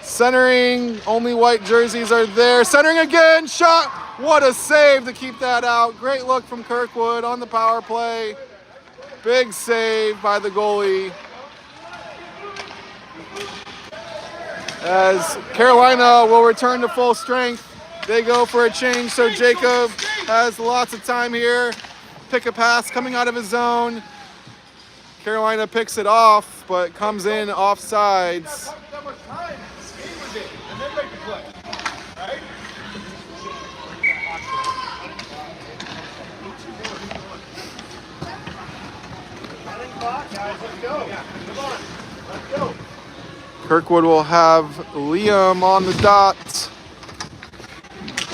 Centering, only white jerseys are there. Centering again, shot. What a save to keep that out. Great look from Kirkwood on the power play. Big save by the goalie. As Carolina will return to full strength, they go for a change, so Jacob has lots of time here. Pick a pass coming out of his zone. Carolina picks it off, but comes in offsides. Kirkwood will have Liam on the dot.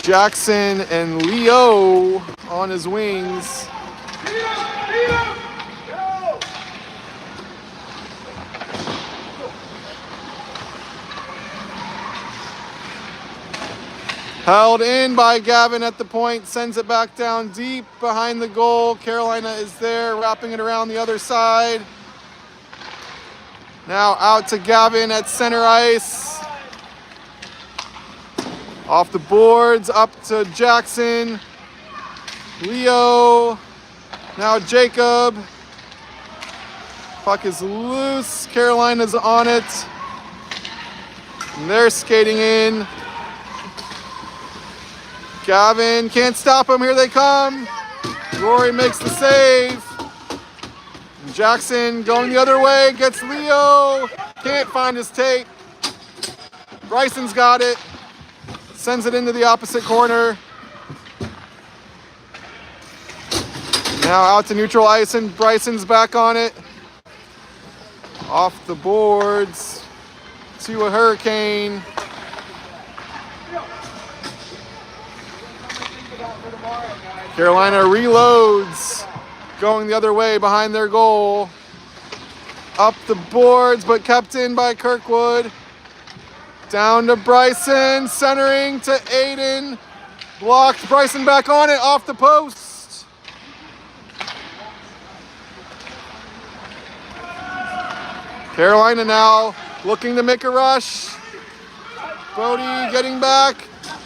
Jackson and Leo on his wings. Held in by Gavin at the point, sends it back down deep behind the goal. Carolina is there, wrapping it around the other side. Now out to Gavin at center ice. Off the boards, up to Jackson. Leo. Now Jacob. Puck is loose. Carolina's on it. And they're skating in. Gavin can't stop them. Here they come. Rory makes the save. Jackson going the other way, gets Leo. Can't find his tape. Bryson's got it. Sends it into the opposite corner. Now out to neutral ice, and Bryson's back on it. Off the boards to a hurricane. Carolina reloads, going the other way behind their goal. Up the boards, but kept in by Kirkwood. Down to Bryson, centering to Aiden. Blocked, Bryson back on it, off the post. Carolina now looking to make a rush. Bodie getting back,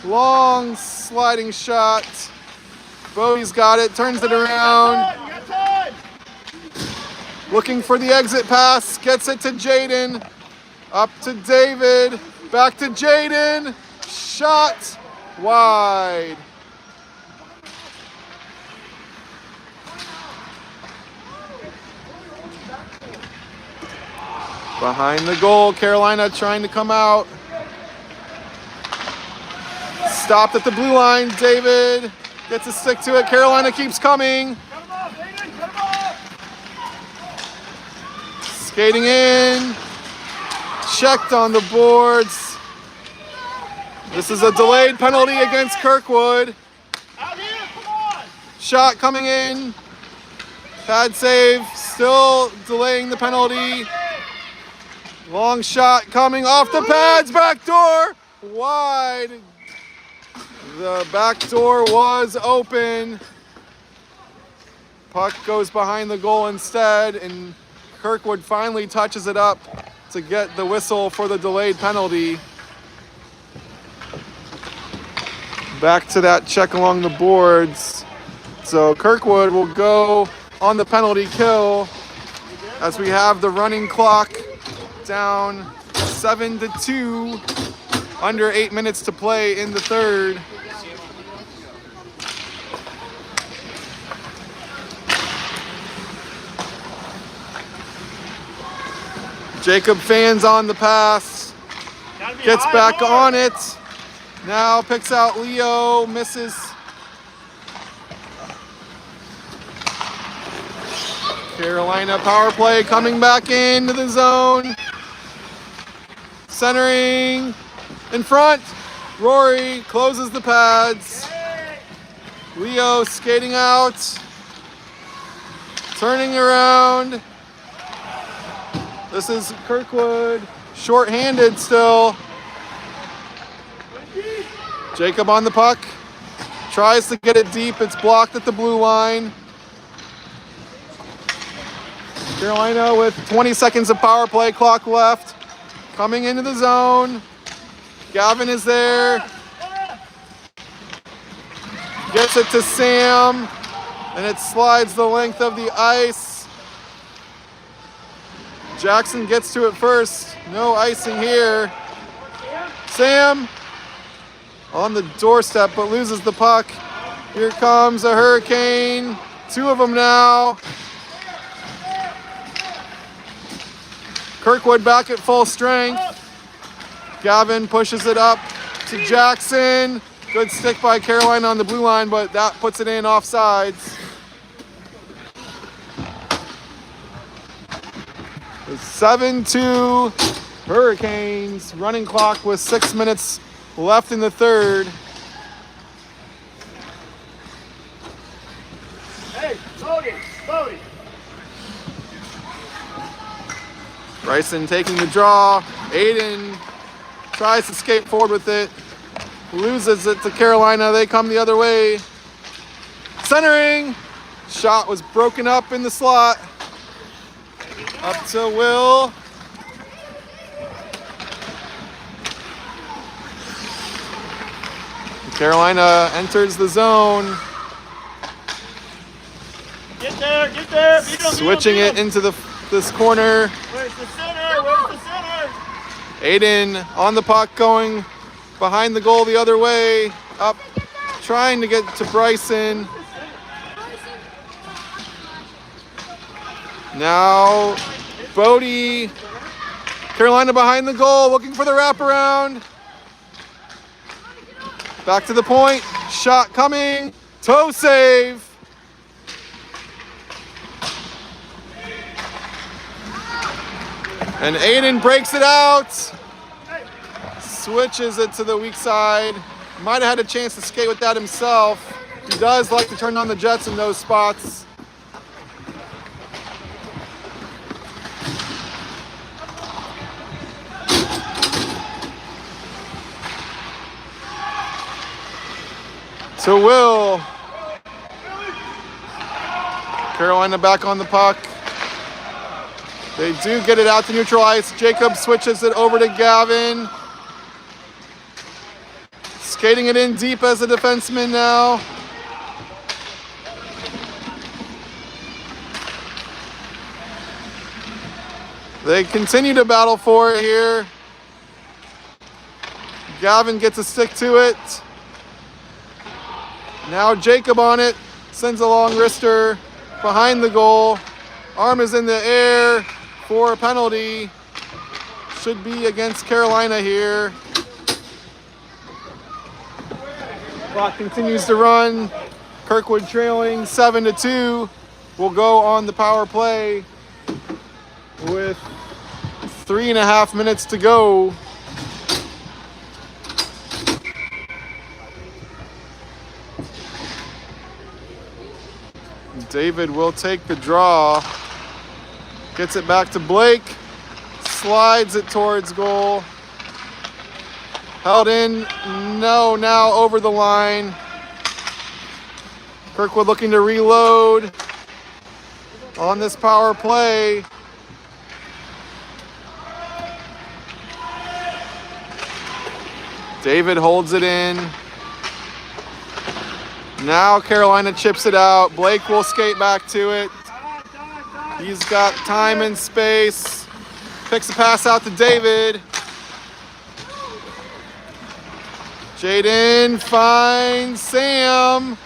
long sliding shot. Bodie's got it, turns it around. Looking for the exit pass, gets it to Jaden. Up to David, back to Jaden. Shot wide. Behind the goal, Carolina trying to come out. Stopped at the blue line, David gets a stick to it. Carolina keeps coming. Skating in. Checked on the boards. This is a delayed penalty against Kirkwood. Shot coming in. Pad save. Still delaying the penalty. Long shot coming off the pads. Back door. Wide. The back door was open. Puck goes behind the goal instead, and Kirkwood finally touches it up to get the whistle for the delayed penalty. Back to that check along the boards. So Kirkwood will go on the penalty kill as we have the running clock down 7-2, under 8 minutes to play in the third. Jacob fans on the pass, gets back on it, now picks out Leo, misses. Carolina power play coming back into the zone. Centering in front, Rory closes the pads. Leo skating out, turning around. This is Kirkwood, short-handed still. Jacob on the puck. Tries to get it deep. It's blocked at the blue line. Carolina with 20 seconds of power play clock left. Coming into the zone. Gavin is there. Gets it to Sam. And it slides the length of the ice. Jackson gets to it first. No icing here. Sam on the doorstep, but loses the puck. Here comes a hurricane. Two of them now. Kirkwood back at full strength. Gavin pushes it up to Jackson. Good stick by Carolina on the blue line, but that puts it in offsides. It's 7-2 Hurricanes. Running clock with 6 minutes left in the third. Hey, Bodie. Bryson taking the draw. Aiden tries to skate forward with it. Loses it to Carolina. They come the other way. Centering. Shot was broken up in the slot. Up to Will. Carolina enters the zone. Get there. Switching it into this corner. Where's the center? Aiden on the puck going behind the goal the other way. Up, trying to get to Bryson. Now, Bodie. Carolina behind the goal, looking for the wraparound. Back to the point. Shot coming. Toe save. And Aiden breaks it out. Switches it to the weak side. Might have had a chance to skate with that himself. He does like to turn on the jets in those spots. To Will. Carolina back on the puck. They do get it out to neutral ice. Jacob switches it over to Gavin. Skating it in deep as a defenseman now. They continue to battle for it here. Gavin gets a stick to it. Now Jacob on it. Sends a long wrister behind the goal. Arm is in the air for a penalty. Should be against Carolina here. Clock continues to run. Kirkwood trailing 7-2. Will go on the power play with 3.5 minutes to go. David will take the draw. Gets it back to Blake. Slides it towards goal. Held in. No, now over the line. Kirkwood looking to reload on this power play. David holds it in. Now Carolina chips it out. Blake will skate back to it. He's got time and space. Picks a pass out to David. Jaden finds Sam.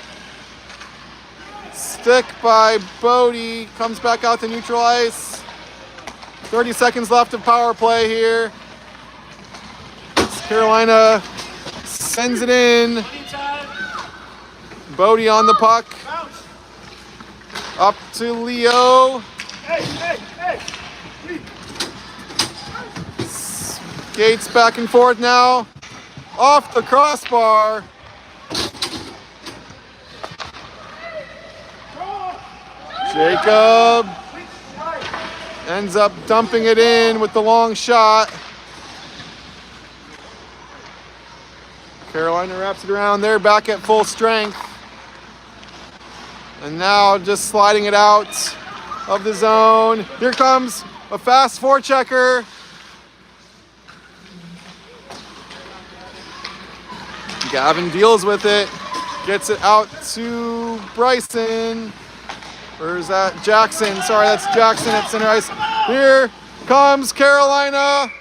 Stick by Bodie. Comes back out to neutral ice. 30 seconds left of power play here. Carolina sends it in. Bodie on the puck. Up to Leo. Skates back and forth now. Off the crossbar. Jacob ends up dumping it in with the long shot. Carolina wraps it around. They're back at full strength. And now just sliding it out of the zone. Here comes a fast forechecker. Gavin deals with it. Gets it out to Bryson. Or is that Jackson? Sorry, that's Jackson at center ice. Here comes Carolina.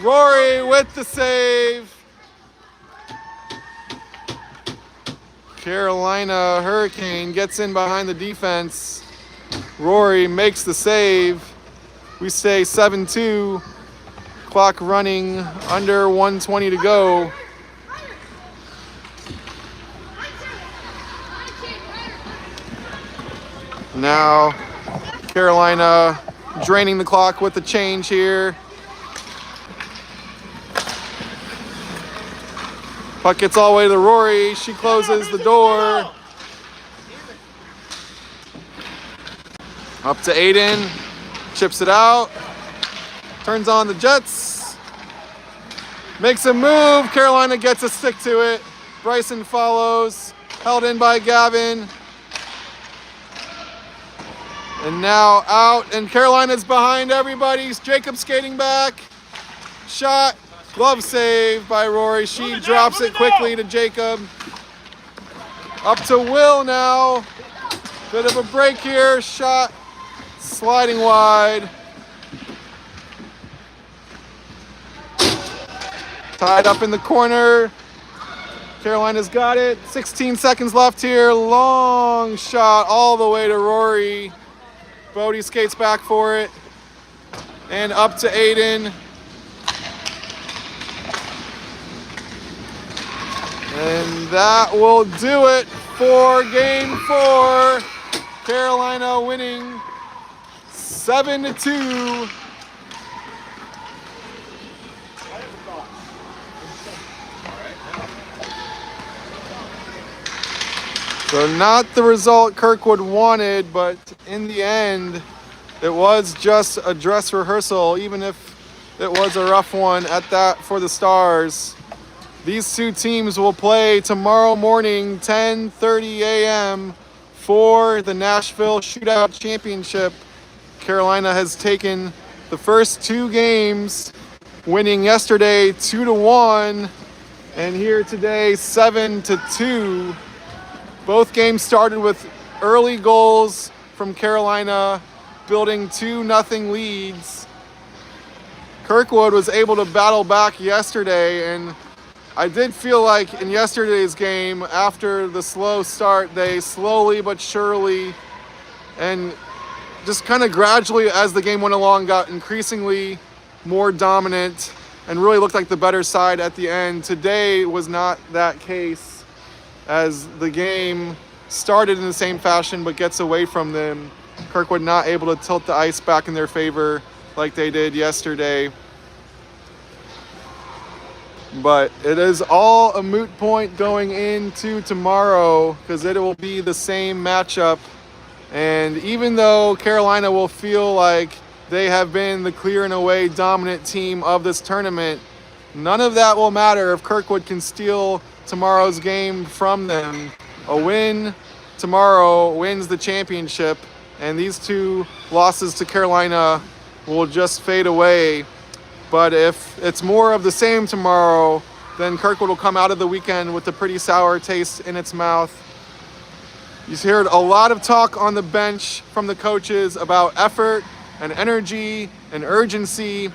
Rory with the save. Carolina Hurricane gets in behind the defense. Rory makes the save. We stay 7-2. Clock running, under 1:20 to go. Now Carolina draining the clock with the change here. Puck gets all the way to Rory. She closes the door. Up to Aiden. Chips it out. Turns on the Jets. Makes a move. Carolina gets a stick to it. Bryson follows. Held in by Gavin. And now out. And Carolina's behind everybody. Jacob skating back. Shot. Glove save by Rory. She drops it quickly to Jacob. Up to Will now. Bit of a break here. Shot sliding wide. Tied up in the corner. Carolina's got it. 16 seconds left here. Long shot all the way to Rory. Bodie skates back for it. And up to Aiden. And that will do it for Game 4. Carolina winning 7-2. So not the result Kirkwood wanted, but in the end, it was just a dress rehearsal, even if it was a rough one at that for the Stars. These two teams will play tomorrow morning, 10:30 a.m. for the Nashville Shootout Championship. Carolina has taken the first two games, winning yesterday 2-1, and here today 7-2. Both games started with early goals from Carolina, building 2-0 leads. Kirkwood was able to battle back yesterday, and I did feel like in yesterday's game, after the slow start, they slowly but surely and just kind of gradually as the game went along got increasingly more dominant and really looked like the better side at the end. Today was not that case, as the game started in the same fashion but gets away from them. Kirkwood not able to tilt the ice back in their favor like they did yesterday. But it is all a moot point going into tomorrow because it will be the same matchup. And even though Carolina will feel like they have been the clear and away dominant team of this tournament, none of that will matter if Kirkwood can steal tomorrow's game from them. A win tomorrow wins the championship, and these two losses to Carolina will just fade away. But if it's more of the same tomorrow, then Kirkwood will come out of the weekend with a pretty sour taste in its mouth. You heard a lot of talk on the bench from the coaches about effort and energy and urgency,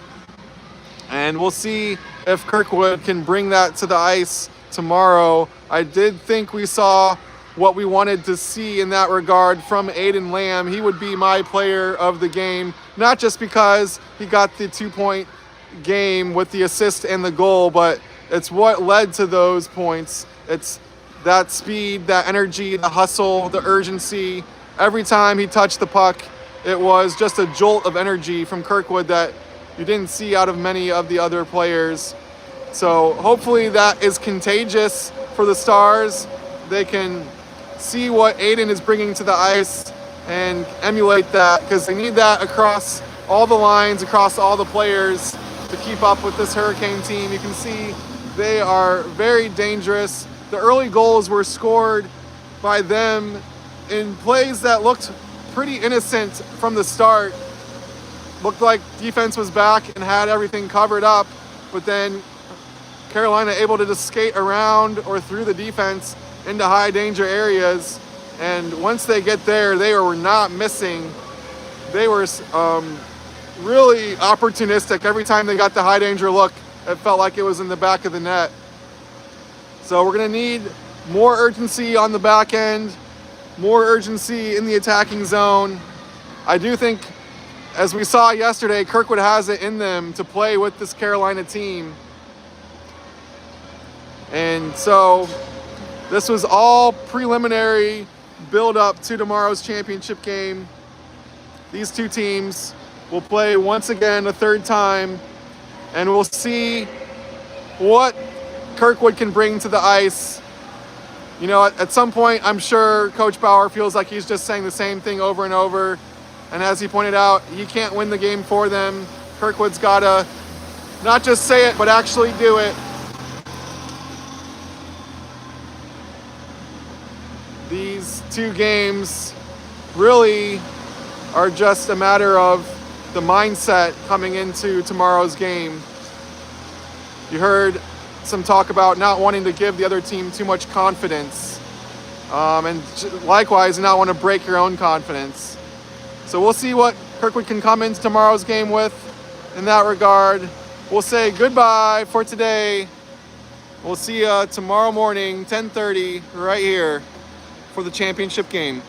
and we'll see if Kirkwood can bring that to the ice tomorrow. I did think we saw what we wanted to see in that regard from Aiden Lamb. He would be my player of the game, not just because he got the 2-point game with the assist and the goal, but it's what led to those points. It's that speed, that energy, the hustle, the urgency. Every time he touched the puck, it was just a jolt of energy from Kirkwood that you didn't see out of many of the other players. So hopefully that is contagious for the Stars. They can see what Aiden is bringing to the ice and emulate that, because they need that across all the lines, across all the players to keep up with this Hurricane team. You can see They are very dangerous. The early goals were scored by them in plays that looked pretty innocent from the start. Looked like defense was back and had everything covered up, but then Carolina able to just skate around or through the defense into high danger areas. And once they get there, they were not missing. They were really opportunistic. Every time they got the high danger look, it felt like it was in the back of the net. So we're going to need more urgency on the back end, more urgency in the attacking zone. I do think, as we saw yesterday, Kirkwood has it in them to play with this Carolina team. And so this was all preliminary build up to tomorrow's championship game. These two teams will play once again a third time, and we'll see what Kirkwood can bring to the ice. You know, at some point, I'm sure Coach Bauer feels like he's just saying the same thing over and over. And as he pointed out, he can't win the game for them. Kirkwood's got to not just say it, but actually do it. These two games really are just a matter of the mindset coming into tomorrow's game. You heard some talk about not wanting to give the other team too much confidence, and likewise not want to break your own confidence. So we'll see what Kirkwood can come into tomorrow's game with in that regard. We'll say goodbye for today. We'll see you tomorrow morning, 10:30, right here for the championship game.